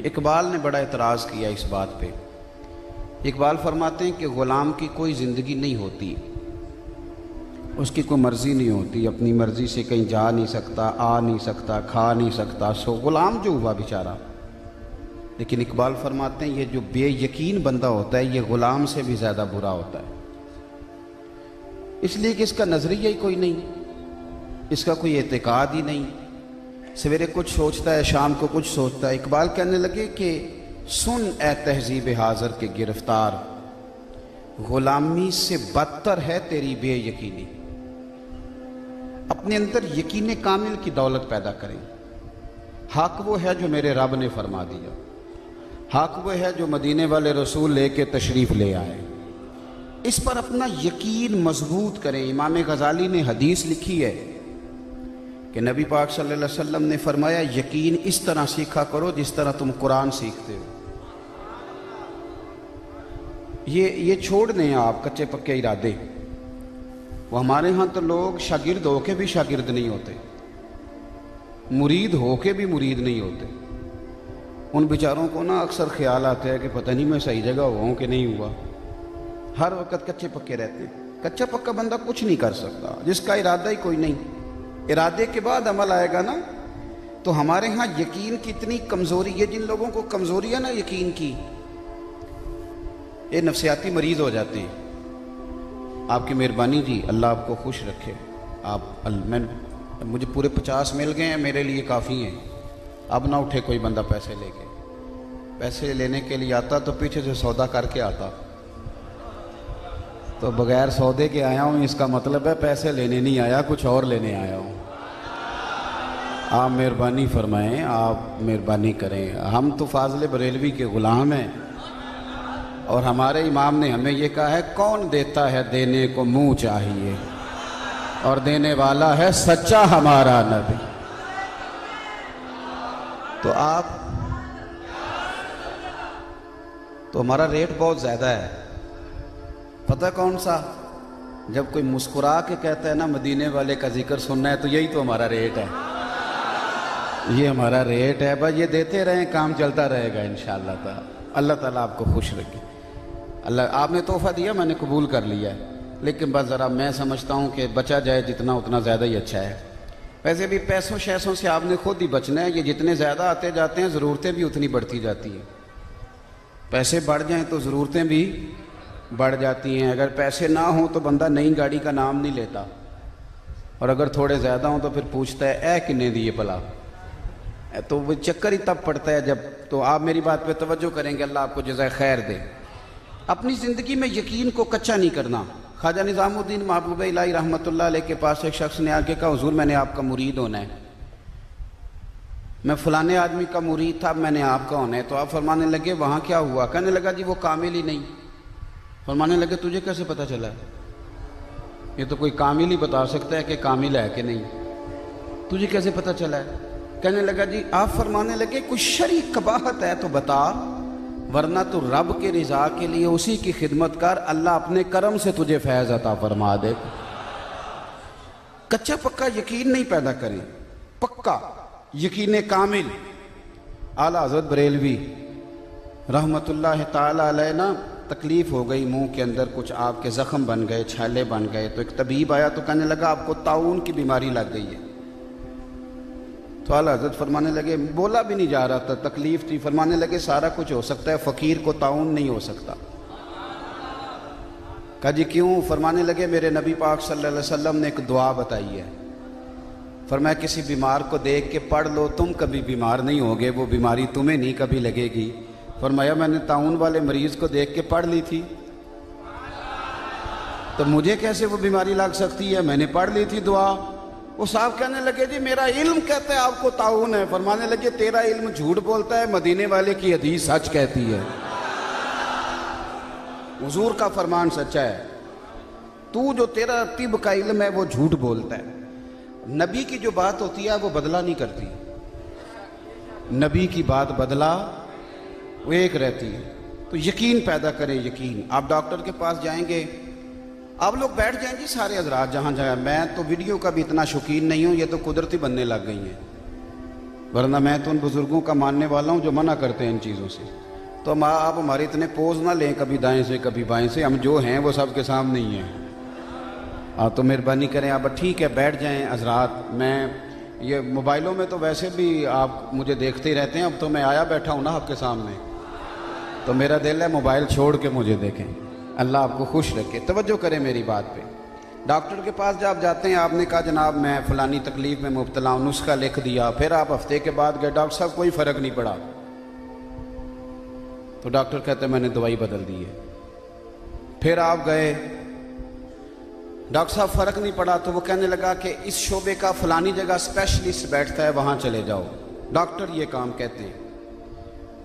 इकबाल ने बड़ा एतराज़ किया इस बात पे। इकबाल फरमाते हैं कि ग़ुलाम की कोई ज़िंदगी नहीं होती, उसकी कोई मर्ज़ी नहीं होती, अपनी मर्ज़ी से कहीं जा नहीं सकता, आ नहीं सकता, खा नहीं सकता, सो ग़ुलाम जो हुआ बेचारा। लेकिन इकबाल फरमाते हैं ये जो बेयकीन बंदा होता है ये ग़ुलाम से भी ज़्यादा बुरा होता है, इसलिए कि इसका नज़रिया ही कोई नहीं, इसका कोई एतकाद ही नहीं, सवेरे कुछ सोचता है, शाम को कुछ सोचता है। इकबाल कहने लगे कि सुन ए तहजीब हाज़र के गिरफ्तार, ग़ुलामी से बदतर है तेरी बेयकीनी। अपने अंदर यकीन कामिल की दौलत पैदा करें। हक वो है जो मेरे रब ने फरमा दिया, हक वो है जो मदीने वाले रसूल लेके तशरीफ़ ले आए, इस पर अपना यकीन मजबूत करें। इमाम गज़ाली ने हदीस लिखी है कि नबी पाक सल्लल्लाहु अलैहि वसल्लम ने फरमाया यकीन इस तरह सीखा करो जिस तरह तुम कुरान सीखते हो। ये छोड़ दें आप कच्चे पक्के इरादे। वो हमारे यहाँ तो लोग शागिर्द होके भी शागिर्द नहीं होते, मुरीद होके भी मुरीद नहीं होते। उन बेचारों को ना अक्सर ख्याल आता है कि पता नहीं मैं सही जगह हुआ हूँ कि नहीं हुआ। हर वक्त कच्चे पक्के रहते हैं। कच्चा पक्का बंदा कुछ नहीं कर सकता जिसका इरादा ही कोई नहीं। इरादे के बाद अमल आएगा ना। तो हमारे यहाँ यकीन की इतनी कमज़ोरी, ये जिन लोगों को कमज़ोरी है ना यकीन की, ये नफसियाती मरीज़ हो जाते हैं। आपकी मेहरबानी जी, अल्लाह आपको खुश रखे। मुझे पूरे 50 मिल गए हैं, मेरे लिए काफ़ी हैं। अब ना उठे कोई बंदा पैसे लेके। पैसे लेने के लिए आता तो पीछे से सौदा करके आता, तो बगैर सौदे के आया हूँ, इसका मतलब है पैसे लेने नहीं आया, कुछ और लेने आया हूँ। आप मेहरबानी फरमाएं, आप मेहरबानी करें। हम तो फाज़िल बरेलवी के ग़ुलाम हैं और हमारे इमाम ने हमें ये कहा है कौन देता है देने को मुँह चाहिए, और देने वाला है सच्चा हमारा नबी। तो आप तो हमारा रेट बहुत ज़्यादा है। पता कौन सा? जब कोई मुस्कुरा के कहता है ना मदीने वाले का जिक्र सुनना है, तो यही तो हमारा रेट है। ये हमारा रेट है। बस ये देते रहें, काम चलता रहेगा इंशाअल्लाह ताला। अल्लाह ताला आपको खुश रखे। अल्लाह, आपने तोहफा दिया, मैंने कबूल कर लिया है, लेकिन बस ज़रा मैं समझता हूँ कि बचा जाए जितना उतना ज़्यादा ही अच्छा है। वैसे भी पैसों शैसों से आपने खुद ही बचना है। ये जितने ज़्यादा आते जाते हैं ज़रूरतें भी उतनी बढ़ती जाती हैं। पैसे बढ़ जाएं तो ज़रूरतें भी बढ़ जाती हैं। अगर पैसे ना हों तो बंदा नई गाड़ी का नाम नहीं लेता, और अगर थोड़े ज़्यादा हों तो फिर पूछता है ए किन्ने दिए भला। तो वो चक्कर ही तब पड़ता है जब। तो आप मेरी बात पे तवज्जो करेंगे, अल्लाह आपको जज़ाए खैर दे। अपनी ज़िंदगी में यकीन को कच्चा नहीं करना। ख्वाजा निज़ामुद्दीन महबूब इलाही रहमतुल्लाह अलैह के पास एक शख्स ने आके कहा हुज़ूर मैंने आपका मुरीद होना है, मैं फ़लाने आदमी का मुरीद था, मैंने आपका होना है। तो आप फरमाने लगे वहाँ क्या हुआ? कहने लगा जी वो कामिल ही नहीं। फरमाने लगे तुझे कैसे पता चला? ये तो कोई कामिल ही बता सकता है कि कामिल है कि नहीं, तुझे कैसे पता चला है? कहने लगा जी, आप फरमाने लगे कोई शरई कबाहत है तो बता, वरना तो रब के रिज़ा के लिए उसी की खिदमत कर, अल्लाह अपने करम से तुझे फैज़ अता फरमा दे। कच्चा पक्का यकीन नहीं पैदा करें, पक्का यकीन कामिल। आला हज़रत बरेलवी रहमतुल्लाह ताला अलैह ना तकलीफ़ हो गई, मुंह के अंदर कुछ आपके ज़ख्म बन गए, छाले बन गए। तो एक तबीब आया तो कहने लगा आपको ताउन की बीमारी लग गई है। तो आला हज़रत फरमाने लगे, बोला भी नहीं जा रहा था, तकलीफ़ थी। फरमाने लगे सारा कुछ हो सकता है, फ़कीर को ताउन नहीं हो सकता। कहा जी क्यों? फरमाने लगे मेरे नबी पाक सल्लल्लाहु अलैहि वसल्लम ने एक दुआ बताई है। फरमाया किसी बीमार को देख के पढ़ लो, तुम कभी बीमार नहीं होगे, वो बीमारी तुम्हें नहीं कभी लगेगी। फरमाया मैंने ताउन वाले मरीज़ को देख के पढ़ ली थी, तो मुझे कैसे वो बीमारी लग सकती है? मैंने पढ़ ली थी दुआ। वो साहब कहने लगे जी मेरा इल्म कहता है आपको ताउन है। फरमाने लगे तेरा इल्म झूठ बोलता है, मदीने वाले की हदीस सच कहती है, हुजूर का फरमान सच्चा है। तू जो तेरा तिब का इल्म है वो झूठ बोलता है। नबी की जो बात होती है वो बदला नहीं करती, नबी की बात बदला वो एक रहती है। तो यकीन पैदा करें, यकीन। आप डॉक्टर के पास जाएंगे, आप लोग बैठ जाएं जी सारे हजरात जहाँ जाए। मैं तो वीडियो का भी इतना शौकीन नहीं हूँ, ये तो कुदरती बनने लग गई हैं। वरना मैं तो उन बुज़ुर्गों का मानने वाला हूँ जो मना करते हैं इन चीज़ों से। तो आप हमारे इतने पोज ना लें, कभी दाएं से कभी बाएं से, हम जो हैं वो सबके सामने ही हैं। आप तो मेहरबानी करें, आप ठीक है बैठ जाएं हजरात। मैं ये मोबाइलों में तो वैसे भी आप मुझे देखते ही रहते हैं, अब तो मैं आया बैठा हूँ ना आपके सामने, तो मेरा दिल है मोबाइल छोड़ के मुझे देखें। अल्लाह आपको खुश रखे। तवज्जो करें मेरी बात पे। डॉक्टर के पास जब जाते हैं, आपने कहा जनाब मैं फ़लानी तकलीफ़ में मुब्तला हूँ, नुस्खा लिख दिया, फिर आप हफ्ते के बाद गए, डॉक्टर साहब कोई फ़र्क नहीं पड़ा, तो डॉक्टर कहते हैं मैंने दवाई बदल दी है। फिर आप गए, डॉक्टर साहब फ़र्क नहीं पड़ा, तो वो कहने लगा कि इस शोबे का फ़लानी जगह स्पेशलिस्ट बैठता है, वहाँ चले जाओ। डॉक्टर ये काम कहते हैं,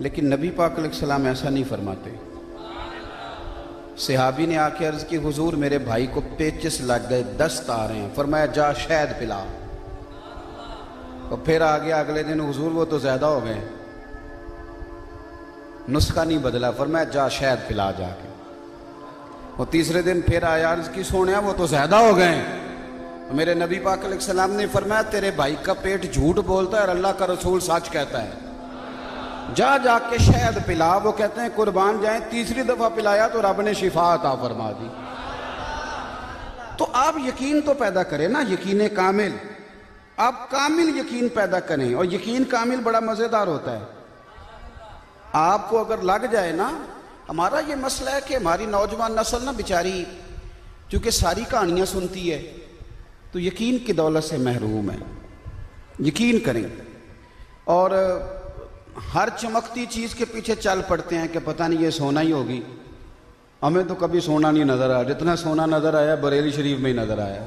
लेकिन नबी पाक अलैहिस्सलाम ऐसा नहीं फरमाते। सहाबी ने आके अर्ज़ की, हुजूर मेरे भाई को पेचिस लग गए, दस्त आ रहे हैं। फरमाया जा शहद पिला। और फिर आ गया अगले दिन, हुजूर वो तो ज़्यादा हो गए, नुस्खा नहीं बदला। फरमाया जा शहद पिला जाके। और तीसरे दिन फिर आया, अर्ज़ की सोने वो तो ज़्यादा हो गए। तो मेरे नबी पाक अलैहिस्सलाम ने फरमाया तेरे भाई का पेट झूठ बोलता है और अल्लाह का रसूल सच कहता है, जा जाके शहद पिला। वो कहते हैं कुर्बान जाए, तीसरी दफा पिलाया तो रब ने शिफा अता फरमा दी। तो आप यकीन तो पैदा करें ना, यकीन कामिल। आप कामिल यकीन पैदा करें, और यकीन कामिल बड़ा मजेदार होता है। आपको अगर लग जाए ना, हमारा ये मसला है कि हमारी नौजवान नस्ल ना बेचारी चूंकि सारी कहानियां सुनती है, तो यकीन की दौलत से महरूम है। यकीन करें, और हर चमकती चीज़ के पीछे चल पड़ते हैं कि पता नहीं ये सोना ही होगी। हमें तो कभी सोना नहीं नज़र आया, जितना सोना नज़र आया बरेली शरीफ में ही नज़र आया।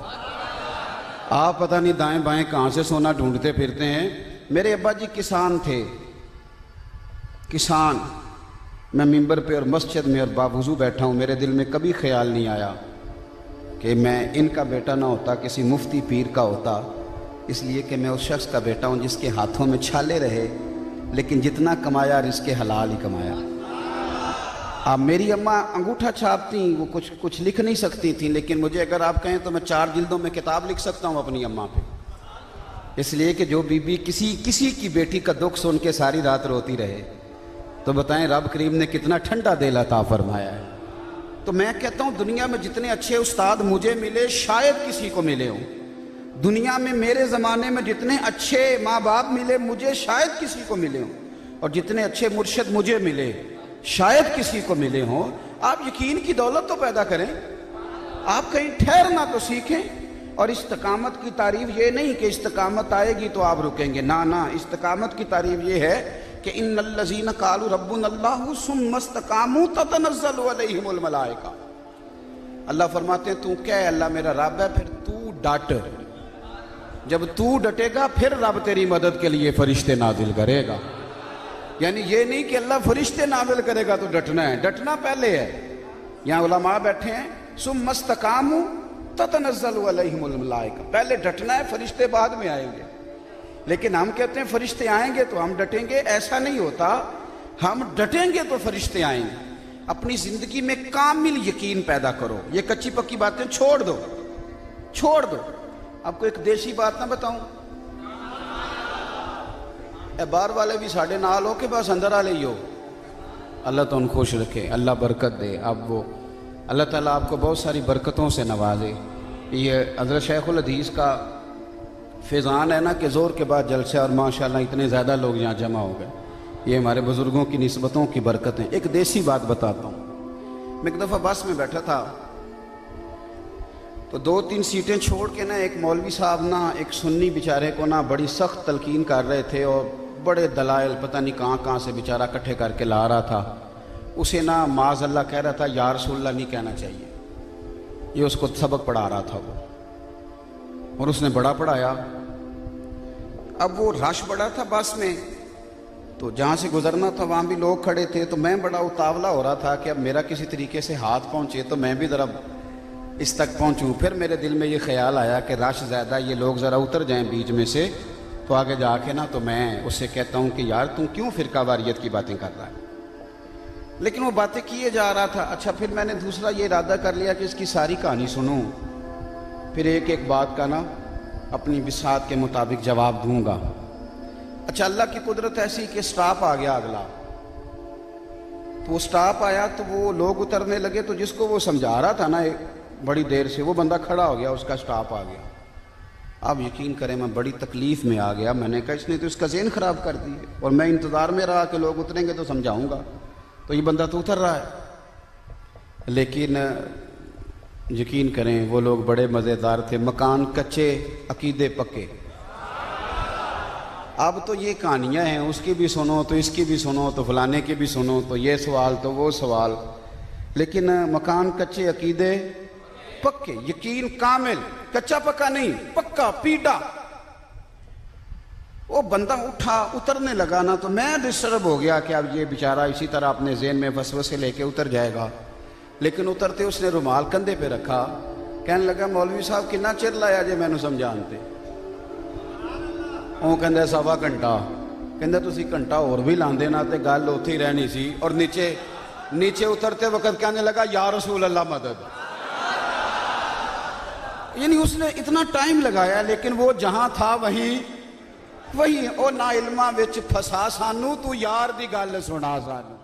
आप पता नहीं दाएं बाएं कहाँ से सोना ढूंढते फिरते हैं। मेरे अब्बा जी किसान थे, किसान। मैं मिंबर पे और मस्जिद में और बावजू बैठा हूँ, मेरे दिल में कभी ख्याल नहीं आया कि मैं इनका बेटा ना होता, किसी मुफ्ती पीर का होता, इसलिए कि मैं उस शख्स का बेटा हूँ जिसके हाथों में छाले रहे, लेकिन जितना कमाया रिज़्क़े हलाल ही कमाया। अब मेरी अम्मा अंगूठा छापती, वो कुछ लिख नहीं सकती थी, लेकिन मुझे अगर आप कहें तो मैं 4 जिल्दों में किताब लिख सकता हूँ अपनी अम्मा पे। इसलिए कि जो बीबी किसी की बेटी का दुख सुन के सारी रात रोती रहे, तो बताएं रब करीम ने कितना ठंडा दिल अता फरमाया है। तो मैं कहता हूँ दुनिया में जितने अच्छे उस्ताद मुझे मिले शायद किसी को मिले हों, दुनिया में मेरे ज़माने में जितने अच्छे माँ बाप मिले मुझे शायद किसी को मिले हों, और जितने अच्छे मुर्शिद मुझे मिले शायद किसी को मिले हों। आप यकीन की दौलत तो पैदा करें, आप कहीं ठहरना तो सीखें। और इस्तिकामत की तारीफ ये नहीं कि इस्तिकामत आएगी तो आप रुकेंगे, ना ना, इस्तिकामत की तारीफ ये है कि इन्नल्लज़ीना क़ालू रब्बुनल्लाहु सुम्मा इस्तक़ामू ततनज़्ज़लु अलैहिमुल मलाइका। अल्लाह फरमाते हैं तू कह अल्लाह मेरा रब है, फिर तू डट। जब तू डटेगा फिर रब तेरी मदद के लिए फरिश्ते नाजिल करेगा। यानी ये नहीं कि अल्लाह फरिश्ते नाजिल करेगा तो डटना है, डटना पहले है। यहाँ उलमा बैठे हैं, सुम्मा इस्तक़ामू ततनज़्ज़लु अलैहिमुल मलाइका, पहले डटना है, फरिश्ते बाद में आएंगे। लेकिन हम कहते हैं फरिश्ते आएंगे तो हम डटेंगे, ऐसा नहीं होता। हम डटेंगे तो फरिश्ते आएंगे। अपनी जिंदगी में कामिल यकीन पैदा करो, ये कच्ची पक्की बातें छोड़ दो, छोड़ दो। आपको एक देसी बात ना बताऊं, बाहर वाले भी साढ़े नाल हो के बस अंदर आ ले हो। अल्लाह तो उन खुश रखे, अल्लाह बरकत दे। अब वो अल्लाह ताला आपको बहुत सारी बरकतों से नवाजे। ये हज़रत शेखुल हदीस का फैज़ान है ना कि ज़ोर के बाद जलसा, और माशाल्लाह इतने ज़्यादा लोग यहाँ जमा हो गए। ये हमारे बुज़ुर्गों की निस्बतों की बरकत है। एक देसी बात बताता हूँ। मैं एक दफ़ा बस में बैठा था, तो 2-3 सीटें छोड़ के ना एक मौलवी साहब ना एक सुन्नी बेचारे को ना बड़ी सख्त तलकीन कर रहे थे, और बड़े दलाइल पता नहीं कहाँ कहाँ से बेचारा इकट्ठे करके ला रहा था। उसे ना माज़ अल्लाह कह रहा था या रसूलल्लाह नहीं कहना चाहिए, ये उसको सबक पढ़ा रहा था वो, और उसने बड़ा पढ़ाया। अब वो रश बड़ा था बस में, तो जहाँ से गुजरना था वहाँ भी लोग खड़े थे, तो मैं बड़ा उतावला हो रहा था कि अब मेरा किसी तरीके से हाथ पहुँचे तो मैं भी ज़रा इस तक पहुँचूँ। फिर मेरे दिल में ये ख्याल आया कि रश ज़्यादा, ये लोग ज़रा उतर जाएं बीच में से, तो आगे जाके ना तो मैं उससे कहता हूँ कि यार तुम क्यों फ़िरका वारियत की बातें कर रहा है। लेकिन वो बातें किए जा रहा था। अच्छा, फिर मैंने दूसरा ये इरादा कर लिया कि इसकी सारी कहानी सुनूं, फिर एक एक बात का ना अपनी बिसात के मुताबिक जवाब दूंगा। अच्छा, अल्लाह की कुदरत ऐसी कि स्टाफ आ गया अगला, तो वो स्टाफ आया तो वो लोग उतरने लगे, तो जिसको वो समझा रहा था ना बड़ी देर से, वो बंदा खड़ा हो गया, उसका स्टाफ आ गया। आप यकीन करें मैं बड़ी तकलीफ में आ गया। मैंने कहा इसने तो इसका ज़हन ख़राब कर दिए, और मैं इंतज़ार में रहा कि लोग उतरेंगे तो समझाऊंगा, तो ये बंदा तो उतर रहा है। लेकिन यकीन करें वो लोग बड़े मज़ेदार थे। मकान कच्चे, अकीदे पक्के। अब तो ये कहानियाँ हैं, उसकी भी सुनो तो इसकी भी सुनो, तो फलाने की भी सुनो, तो ये सवाल तो वो सवाल। लेकिन मकान कच्चे, अकीदे पक्के, यकीन कामिल, कच्चा पक्का नहीं, पक्का पीटा। वो बंदा उठा, उतरने लगा ना, तो मैं डिस्टर्ब हो गया कि अब ये बेचारा इसी तरह अपने ज़हन में वसवसे लेके उतर जाएगा। लेकिन उतरते उसने रुमाल कंधे पे रखा, कहने लगा मौलवी साहब कितना चिर लाया जे मैनू समझाते। वो कहंदा सवा घंटा। कहंदा तुसी घंटा होर भी लांदे ना ते गल उत्थे ही रहनी सी। और नीचे उतरते वक्त कहने लगा या रसूल अल्लाह मदद। यानी उसने इतना टाइम लगाया, लेकिन वो जहां था वही ओ ना इल्मा विच फसा सानू, तू यार दी गल सुना सानू।